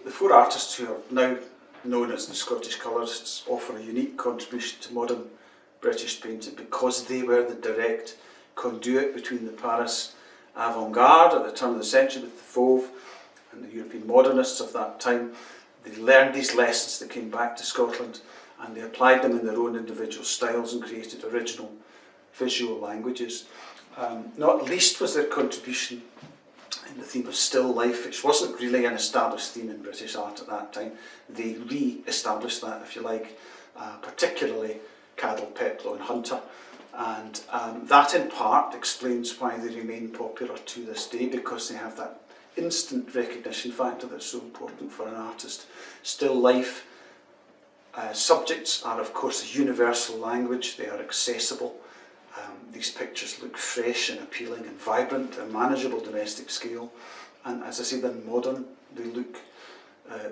The four artists who are now known as the Scottish Colourists offer a unique contribution to modern British painting because they were the direct conduit between the Paris avant-garde at the turn of the century with the Fauve and the European modernists of that time. They learned these lessons, they came back to Scotland and they applied them in their own individual styles and created original visual languages. Not least was their contribution in the theme of still life, which wasn't really an established theme in British art at that time. They re-established that, if you like, particularly Cadell, Peploe and Hunter. And that in part explains why they remain popular to this day, because they have that instant recognition factor that's so important for an artist. Still life subjects are of course a universal language, they are accessible. These pictures look fresh and appealing and vibrant, a manageable domestic scale, and as I say, they're modern, they look,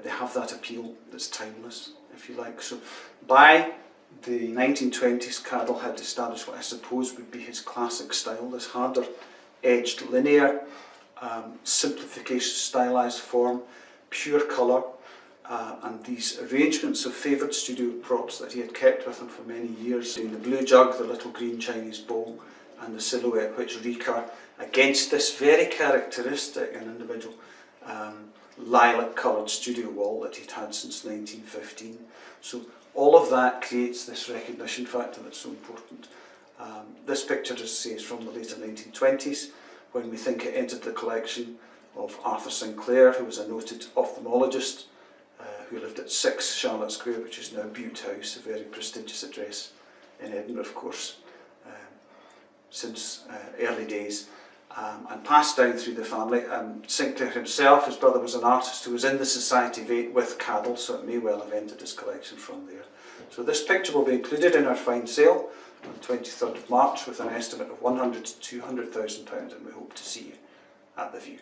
they have that appeal that's timeless, if you like. So by the 1920s, Cadell had established what I suppose would be his classic style, this harder edged linear, simplification, stylised form, pure colour, and these arrangements of favoured studio props that he had kept with him for many years, in the blue jug, the little green Chinese bowl, and the silhouette which recur against this very characteristic and individual lilac coloured studio wall that he'd had since 1915. So all of that creates this recognition factor that's so important. This picture, as I say, is from the later 1920s, when we think it entered the collection of Arthur Sinclair, who was a noted ophthalmologist, who lived at 6 Charlotte Square, which is now Bute House, a very prestigious address in Edinburgh, of course, since early days, and passed down through the family. Sinclair himself, his brother, was an artist who was in the Society of 8 with Cadell, so it may well have entered his collection from there. So this picture will be included in our fine sale on the 23rd of March with an estimate of £100,000 to £200,000, and we hope to see you at the view.